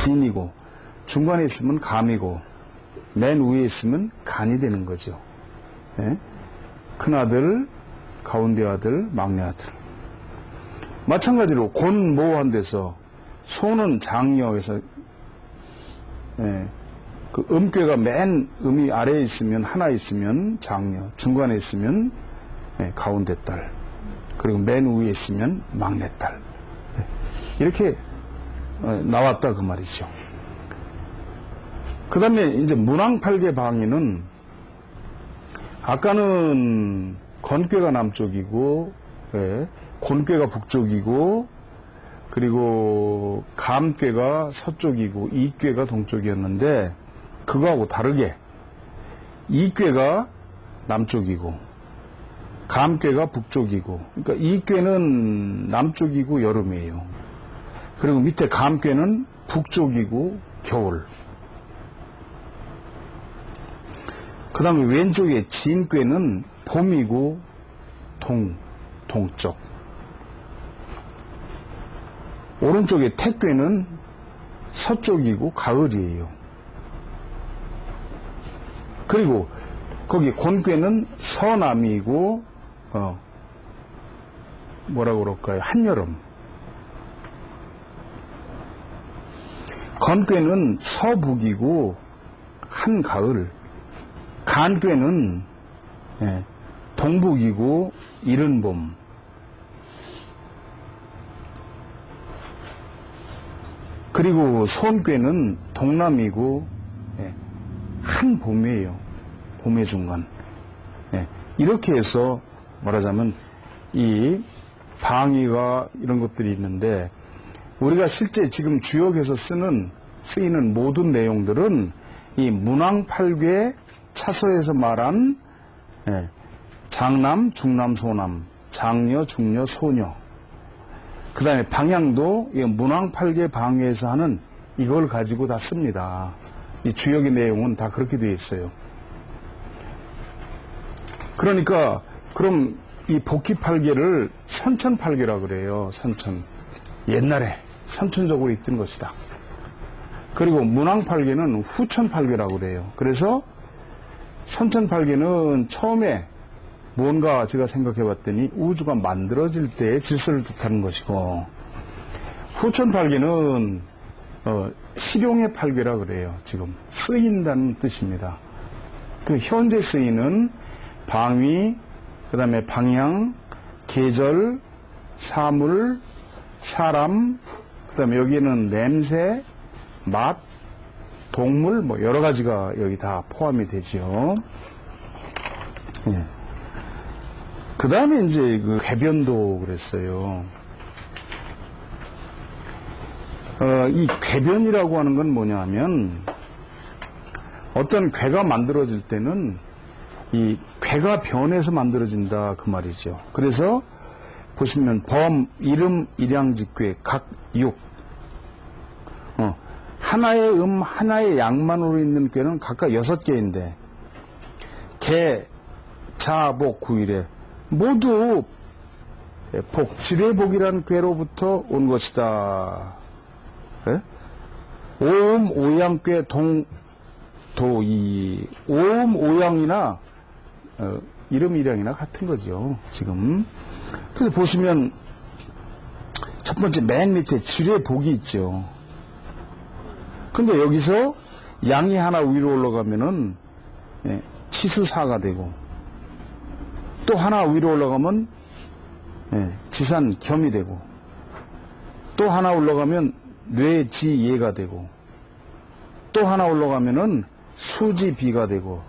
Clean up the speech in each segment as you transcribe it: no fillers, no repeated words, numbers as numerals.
진이고, 중간에 있으면 감이고, 맨 위에 있으면 간이 되는 거죠. 예? 큰아들, 가운데 아들, 막내 아들. 마찬가지로 곤모한 데서 소는 장녀에서 예, 그 음괴가 맨 음이 아래에 있으면 하나 있으면 장녀, 중간에 있으면 예, 가운데 딸, 그리고 맨 위에 있으면 막내 딸. 예, 이렇게 나왔다 그 말이죠. 그 다음에 이제 문왕팔계 방위는 아까는 건괴가 남쪽이고 예, 곤괴가 북쪽이고 그리고 감괴가 서쪽이고 이괴가 동쪽이었는데 그거하고 다르게 이괴가 남쪽이고 감괴가 북쪽이고 그러니까 이괴는 남쪽이고 여름이에요. 그리고 밑에 감괴는 북쪽이고 겨울. 그 다음에 왼쪽에 진괴는 봄이고 동쪽. 오른쪽에 택괴는 서쪽이고 가을이에요. 그리고 거기 곤괴는 서남이고 뭐라고 그럴까요? 한여름. 건괴는 서북이고 한가을. 간괴는 동북이고 이른 봄. 그리고 손괴는 동남이고 한 봄이에요. 봄의 중간. 이렇게 해서 말하자면 이 방위가 이런 것들이 있는데 우리가 실제 지금 주역에서 쓰이는 모든 내용들은 이 문왕팔괴 차서에서 말한 장남, 중남, 소남, 장녀, 중녀, 소녀. 그 다음에 방향도 문왕팔계 방위에서 하는 이걸 가지고 다 씁니다. 이 주역의 내용은 다 그렇게 되어 있어요. 그러니까 그럼 이 복희팔계를 선천팔계라 그래요. 선천. 옛날에 선천적으로 있던 것이다. 그리고 문왕팔계는 후천팔계라고 그래요. 그래서 선천팔계는 처음에 뭔가 제가 생각해 봤더니 우주가 만들어질 때의 질서를 뜻하는 것이고 후천팔계는 실용의 팔계라 그래요. 지금 쓰인다는 뜻입니다. 그 현재 쓰이는 방위, 그 다음에 방향, 계절, 사물, 사람, 그 다음에 여기에는 냄새, 맛, 동물 뭐 여러 가지가 여기 다 포함이 되죠. 예. 그 다음에 이제 그 궤변도 그랬어요. 이 궤변이라고 하는 건 뭐냐 하면 어떤 궤가 만들어질 때는 이 궤가 변해서 만들어진다 그 말이죠. 그래서 보시면 범, 이름, 일양직궤, 각, 육. 하나의 하나의 양만으로 있는 궤는 각각 6개인데 개, 자, 복, 구일에 모두 복, 지뢰복이라는 궤로부터 온 것이다. 예? 오음, 오양궤, 동, 도, 이 오음, 오양이나 이름, 일양이나 같은 거죠. 지금. 그래서 보시면 첫 번째 맨 밑에 지뢰복이 있죠. 근데 여기서 양이 하나 위로 올라가면은 치수사가 되고 또 하나 위로 올라가면 지산 겸이 되고 또 하나 올라가면 뇌지예가 되고 또 하나 올라가면은 수지비가 되고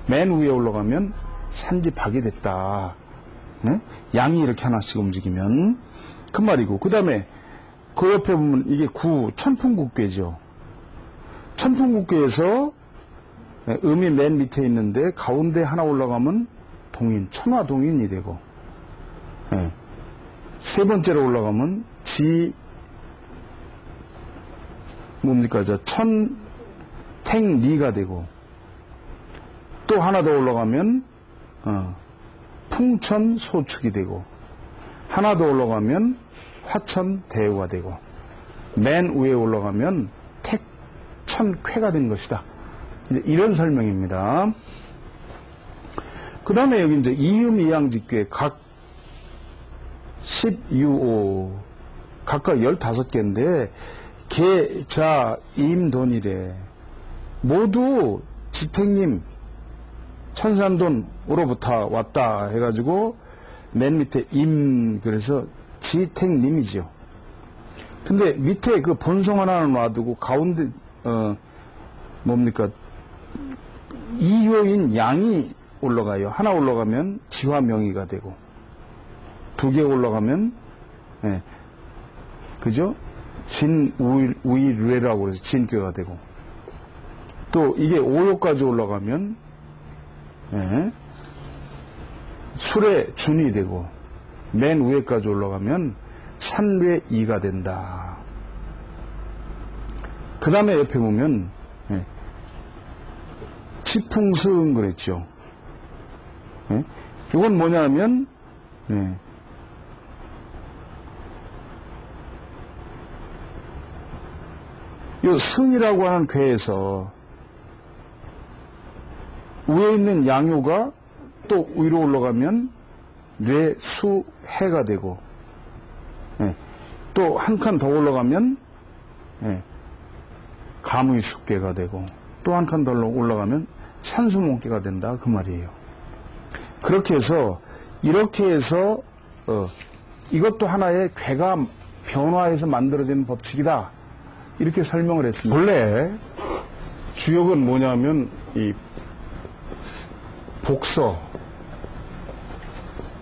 맨 위에 올라가면 산지박이 됐다. 양이 이렇게 하나씩 움직이면 그 말이고 그 다음에 그 옆에 보면 이게 천풍국궤죠. 천풍국궤에서 음이 맨 밑에 있는데 가운데 하나 올라가면 동인, 천화동인이 되고 세 번째로 올라가면 뭡니까 천택리가 되고 또 하나 더 올라가면 풍천소축이 되고 하나 더 올라가면 화천대유가 되고 맨 위에 올라가면 택천쾌가 된 것이다. 이제 이런 설명입니다. 그 다음에 여기 이제 이음이양직괴 각 10유오 각각 15개인데 개, 자, 임, 돈이래. 모두 지택님 천산돈으로부터 왔다 해가지고 맨 밑에 임 그래서 지택님이죠. 근데 밑에 그 본성 하나는 놔두고 가운데 뭡니까 이효인 양이 올라가요. 하나 올라가면 지화명의가 되고 2개 올라가면 그죠? 진우일뇌라고 그래서 진괴가 되고 또 이게 5요까지 올라가면 술의 준이 되고 맨 위에까지 올라가면 산뇌이가 된다. 그 다음에 옆에 보면 치풍승 그랬죠. 이건 뭐냐면 이 승이라고 하는 괴에서 위에 있는 양요가 또 위로 올라가면 뇌수해가 되고 또 한 칸 더 올라가면 가무이숙괴가 되고 또 한 칸 더 올라가면 산수몽괴가 된다 그 말이에요. 그렇게 해서 이렇게 해서 이것도 하나의 괴가 변화해서 만들어지는 법칙이다 이렇게 설명을 했습니다. 본래 주역은 뭐냐면 이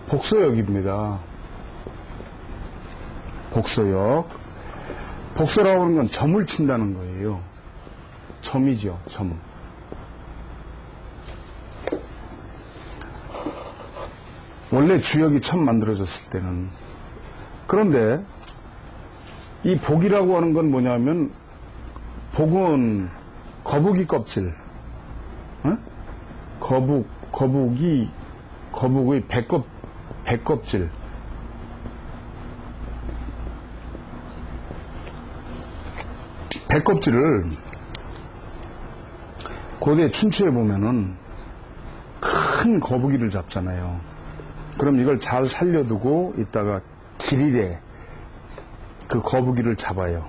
복서역입니다. 복서역. 복서라고 하는 건 점을 친다는 거예요. 점이죠, 점. 원래 주역이 처음 만들어졌을 때는. 그런데 이 복이라고 하는 건 뭐냐면 복은 거북이 껍질. 거북의 배껍질. 배껍질을 고대 춘추에 보면은 큰 거북이를 잡잖아요. 그럼 이걸 잘 살려두고 있다가 길일에 그 거북이를 잡아요.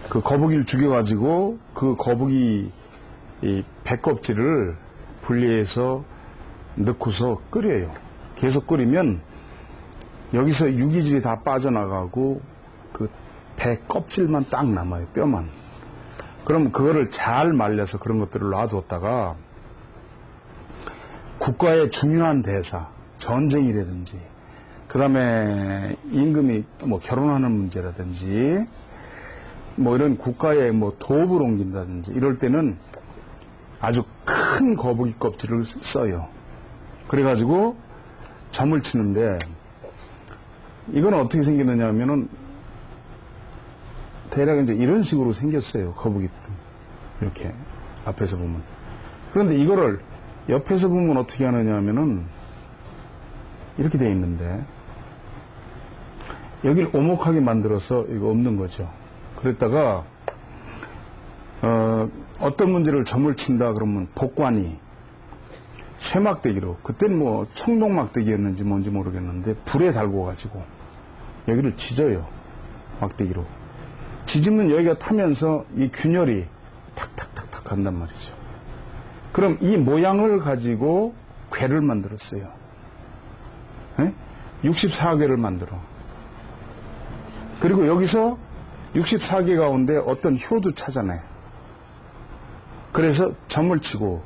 그 거북이를 죽여가지고 그 거북이 이 배껍질을 분리해서 넣고서 끓여요. 계속 끓이면 여기서 유기질이 다 빠져나가고 그 배 껍질만 딱 남아요. 뼈만. 그럼 그거를 잘 말려서 그런 것들을 놔두었다가 국가의 중요한 대사, 전쟁이라든지 그 다음에 임금이 뭐 결혼하는 문제라든지 뭐 이런 국가의 뭐 도읍을 옮긴다든지 이럴 때는 아주 큰 거북이 껍질을 써요. 그래가지고 점을 치는데 이건 어떻게 생겼느냐 하면은 대략 이제 이런 식으로 생겼어요. 거북이 이렇게 앞에서 보면. 그런데 이거를 옆에서 보면 어떻게 하느냐 하면은 이렇게 돼 있는데 여기를 오목하게 만들어서 이거 없는 거죠. 그랬다가 어떤 문제를 점을 친다 그러면 복관이 쇠막대기로 그때는 뭐 청동막대기였는지 뭔지 모르겠는데 불에 달고 가지고 여기를 찢어요. 막대기로. 찢으면 여기가 타면서 이 균열이 탁탁탁탁 간단 말이죠. 그럼 이 모양을 가지고 괴를 만들었어요. 64괴를 만들어. 그리고 여기서 64개 가운데 어떤 효도 찾아내요. 그래서 점을 치고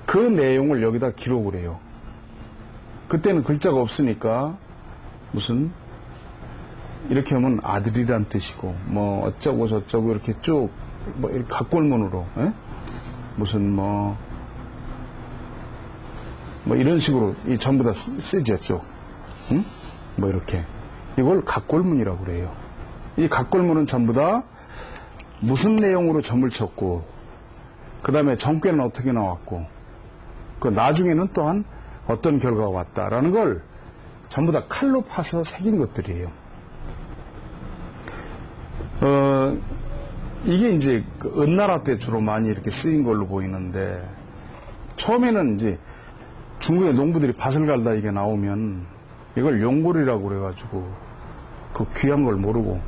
그 내용을 여기다 기록을 해요. 그때는 글자가 없으니까 무슨 이렇게 하면 아들이란 뜻이고 뭐 어쩌고 저쩌고 이렇게 쭉 뭐 이렇게 각골문으로 무슨 뭐 이런 식으로 이 전부 다 쓰죠 쭉. 뭐 이렇게 이걸 각골문이라고 그래요. 이 각골문은 전부 다 무슨 내용으로 점을 쳤고 그 다음에 정괴는 어떻게 나왔고 그 나중에는 또한 어떤 결과가 왔다라는 걸 전부 다 칼로 파서 새긴 것들이에요. 이게 이제 그 은나라 때 주로 많이 이렇게 쓰인 걸로 보이는데, 처음에는 이제 중국의 농부들이 밭을 갈다 이게 나오면 이걸 용골이라고 그래가지고 그 귀한 걸 모르고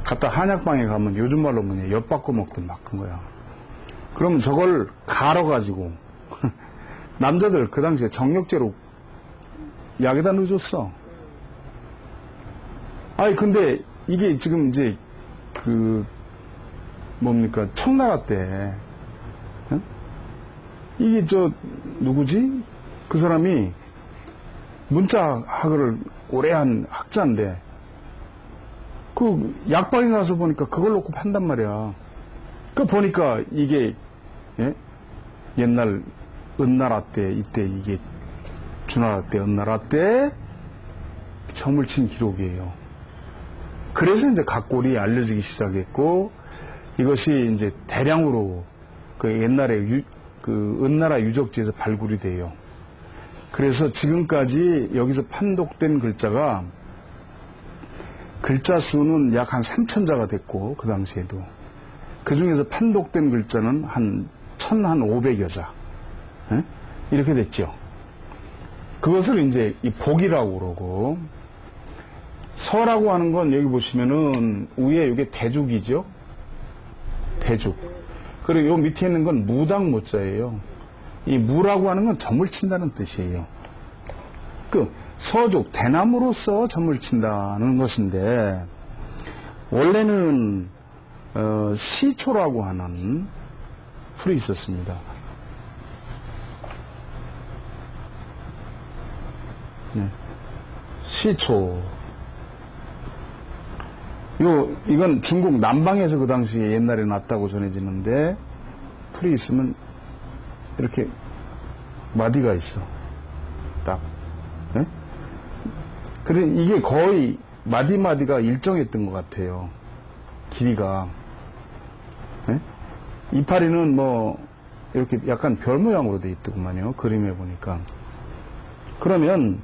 갖다 한약방에 가면 요즘 말로 뭐냐, 엿 바꿔 먹던 막 큰 거야. 그러면 저걸 갈아가지고 남자들 그 당시에 정력제로 약에다 넣어줬어. 아니 근데 이게 지금 이제 그 뭡니까, 청나라 때 어? 이게 저 누구지? 그 사람이 문자학을 오래 한 학자인데 그 약방에 가서 보니까 그걸 놓고 판단 말이야. 그 보니까 이게 예? 옛날 은나라 때, 이때 이게 주나라 때, 은나라 때 점을 친 기록이에요. 그래서 이제 각골이 알려지기 시작했고, 이것이 이제 대량으로 그 옛날에 그 은나라 유적지에서 발굴이 돼요. 그래서 지금까지 여기서 판독된 글자가 글자 수는 약 한 3,000자가 됐고, 그 당시에도. 그 중에서 판독된 글자는 한 1,500여 자. 예? 이렇게 됐죠. 그것을 이제 이 복이라고 그러고, 서라고 하는 건 여기 보시면은 위에 이게 대죽이죠. 대죽. 그리고 요 밑에 있는 건 무당 무자예요. 이 무라고 하는 건 점을 친다는 뜻이에요. 그 서죽, 대나무로서 점을 친다는 것인데, 원래는 시초라고 하는 풀이 있었습니다. 네. 시초. 이건 중국 남방에서 그 당시에 옛날에 났다고 전해지는데, 풀이 있으면 이렇게 마디가 있어. 딱. 네? 그래, 이게 거의 마디마디가 일정했던 것 같아요. 길이가. 네? 이파리는 뭐, 이렇게 약간 별 모양으로 돼 있더구만요. 그림에 보니까. 그러면,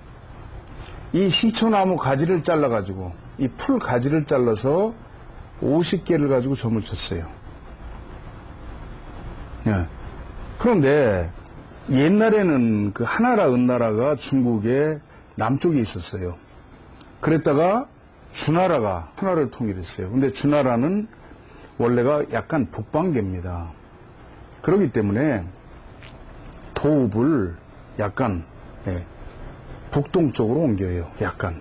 이 시초나무 가지를 잘라가지고, 이 풀 가지를 잘라서 50개를 가지고 점을 쳤어요. 네. 그런데, 옛날에는 그 하나라, 은나라가 중국의 남쪽에 있었어요. 그랬다가 주나라가 하나를 통일했어요. 근데 주나라는 원래가 약간 북방계입니다. 그렇기 때문에 도읍을 약간 북동쪽으로 옮겨요. 약간.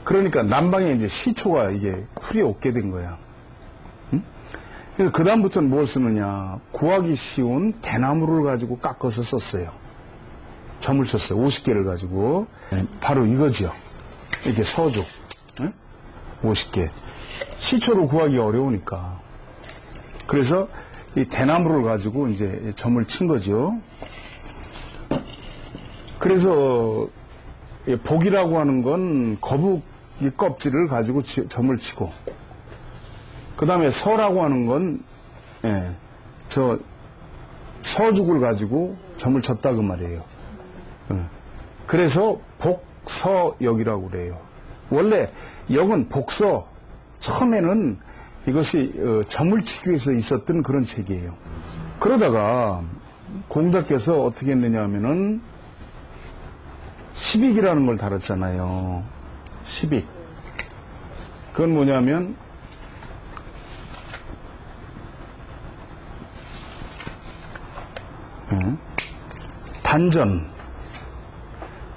그러니까 남방에 이제 시초가 이게 풀이 없게 된 거야. 응? 그래서 그 다음부터는 뭘 쓰느냐? 구하기 쉬운 대나무를 가지고 깎아서 썼어요. 점을 쳤어요. 50개를 가지고. 바로 이거죠. 이게 서죽. 50개. 시초로 구하기 어려우니까. 그래서 이 대나무를 가지고 이제 점을 친 거죠. 그래서 복이라고 하는 건 거북이 껍질을 가지고 점을 치고, 그 다음에 서라고 하는 건 저 서죽을 가지고 점을 쳤다 그 말이에요. 그래서 복서역이라고 그래요. 원래 역은 복서, 처음에는 이것이 점을 치기 위해서 있었던 그런 책이에요. 그러다가 공자께서 어떻게 했느냐 하면은 시빅이라는 걸 다뤘잖아요. 시빅. 그건 뭐냐면 단전,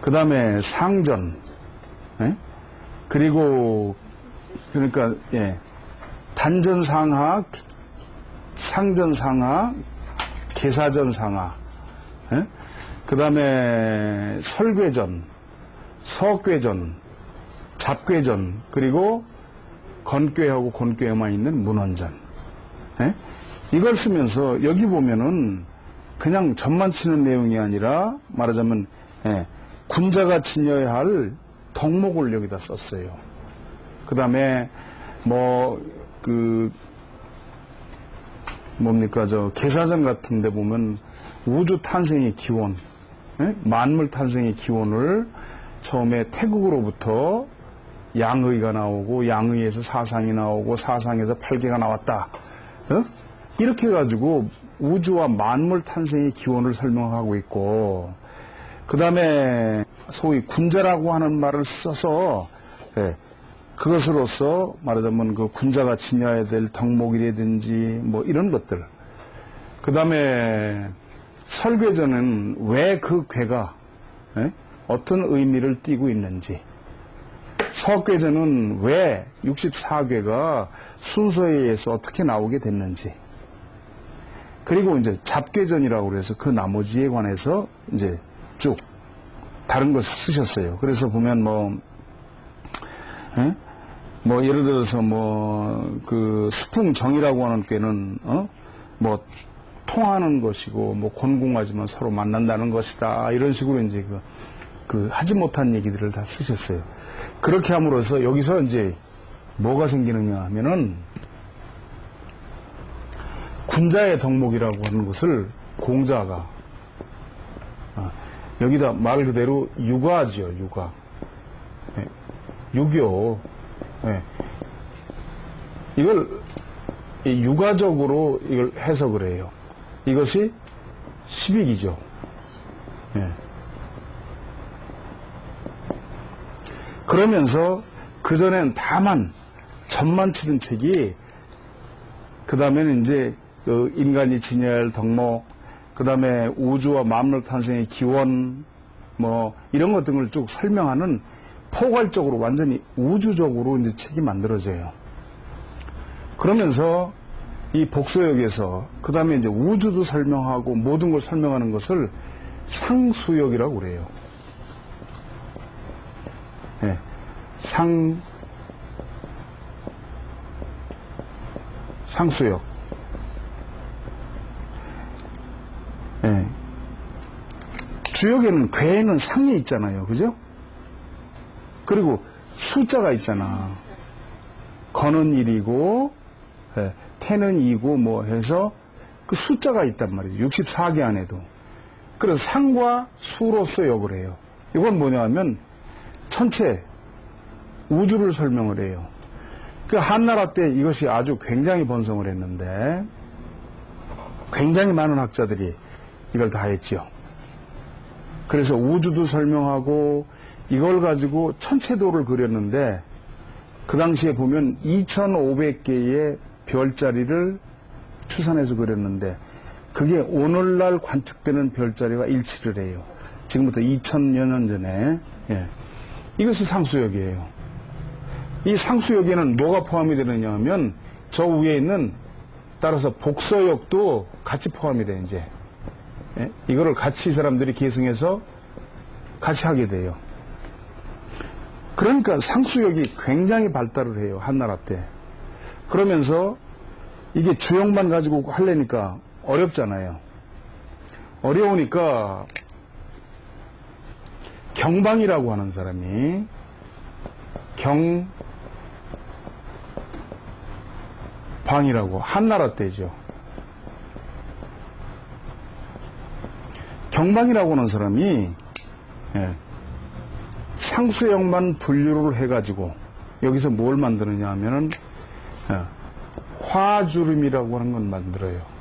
그 다음에 상전, 그리고 그러니까 단전상하, 상전상하, 계사전상하, 그 다음에 설괴전, 서괴전, 잡괴전, 그리고 건괴하고 곤괴에만 있는 문헌전. 이걸 쓰면서 여기 보면은 그냥 점만 치는 내용이 아니라 말하자면 군자가 지녀야 할 덕목을 여기다 썼어요. 그 다음에 뭡니까 저 계사전 같은 데 보면 우주 탄생의 기원, 만물 탄생의 기원을 처음에 태국으로부터 양의가 나오고 양의에서 사상이 나오고 사상에서 팔계가 나왔다. 이렇게 해가지고 우주와 만물 탄생의 기원을 설명하고 있고, 그 다음에 소위 군자라고 하는 말을 써서 그것으로서 말하자면 그 군자가 지녀야 될 덕목이라든지 뭐 이런 것들, 그 다음에 설괴전은 왜 그 괴가 어떤 의미를 띠고 있는지, 석괴전은 왜 64괴가 순서에 의해서 어떻게 나오게 됐는지, 그리고 이제 잡괴전이라고 그래서 그 나머지에 관해서 이제 쭉 다른 것을 쓰셨어요. 그래서 보면 뭐 예를 들어서 그 수풍정이라고 하는 꾀는 뭐 통하는 것이고 뭐 곤궁하지만 서로 만난다는 것이다, 이런 식으로 이제 그 하지 못한 얘기들을 다 쓰셨어요. 그렇게 함으로써 여기서 이제 뭐가 생기느냐 하면은 군자의 덕목이라고 하는 것을 공자가 여기다 말 그대로 육아지요, 육아. 유교. 이걸 육아적으로 이걸 해석을 해요. 이것이 십익이죠. 그러면서 그전엔 다만 전만 치던 책이, 그 다음에는 이제 그 인간이 지녀야 할 덕목, 그 다음에 우주와 만물 탄생의 기원, 뭐 이런 것 등을 쭉 설명하는 포괄적으로 완전히 우주적으로 이제 책이 만들어져요. 그러면서 이 복소역에서 그 다음에 이제 우주도 설명하고 모든 걸 설명하는 것을 상수역이라고 그래요. 상수역. 주역에는 괴에는 상이 있잖아요, 그죠? 그리고 숫자가 있잖아. 거는 1이고 태는 2고 뭐 해서 그 숫자가 있단 말이죠. 64개 안에도. 그래서 상과 수로서 역을 해요. 이건 뭐냐 하면 천체 우주를 설명을 해요. 그 한나라 때 이것이 아주 굉장히 번성을 했는데 굉장히 많은 학자들이 이걸 다 했죠. 그래서 우주도 설명하고 이걸 가지고 천체도를 그렸는데 그 당시에 보면 2500개의 별자리를 추산해서 그렸는데 그게 오늘날 관측되는 별자리와 일치를 해요. 지금부터 2000여 년 전에. 이것이 상수역이에요. 이 상수역에는 뭐가 포함이 되느냐 하면 저 위에 있는, 따라서 복서역도 같이 포함이 돼요. 이제 이거를 같이 사람들이 계승해서 같이 하게 돼요. 그러니까 상수역이 굉장히 발달을 해요, 한나라 때. 그러면서 이게 주역만 가지고 하려니까 어렵잖아요. 어려우니까 경방이라고 하는 사람이, 경방이라고, 한나라 때죠. 경방이라고 하는 사람이 상수역만 분류를 해가지고 여기서 뭘 만드느냐 하면은 화주름이라고 하는 건 만들어요.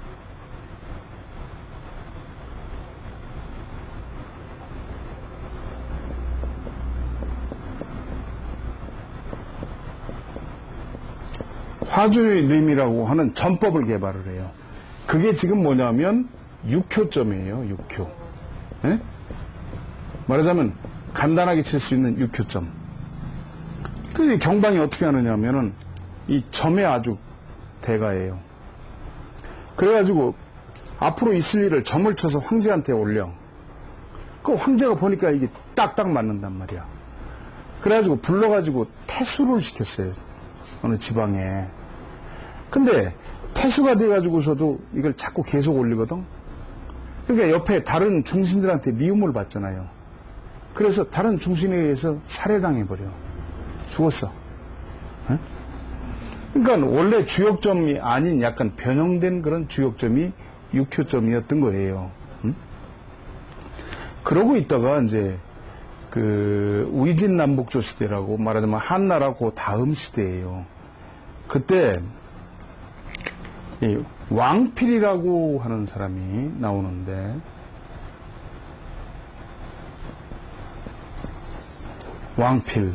화주림이라고 하는 전법을 개발을 해요. 그게 지금 뭐냐면 육효점이에요. 육효. 말하자면 간단하게 칠 수 있는 육효점. 그 경방이 어떻게 하느냐 하면은 이 점에 아주 대가예요. 그래가지고 앞으로 있을 일을 점을 쳐서 황제한테 올려. 그 황제가 보니까 이게 딱딱 맞는단 말이야. 그래가지고 불러가지고 태수를 시켰어요. 어느 지방에. 근데 태수가 돼가지고서도 이걸 자꾸 계속 올리거든. 그러니까 옆에 다른 중신들한테 미움을 받잖아요. 그래서 다른 중신에 의해서 살해당해버려. 죽었어. 그러니까 원래 주역점이 아닌 약간 변형된 그런 주역점이 육효점이었던 거예요. 그러고 있다가 이제 그 위진남북조 시대라고 말하자면 한나라 그 다음 시대예요. 그때 이 왕필이라고 하는 사람이 나오는데 왕필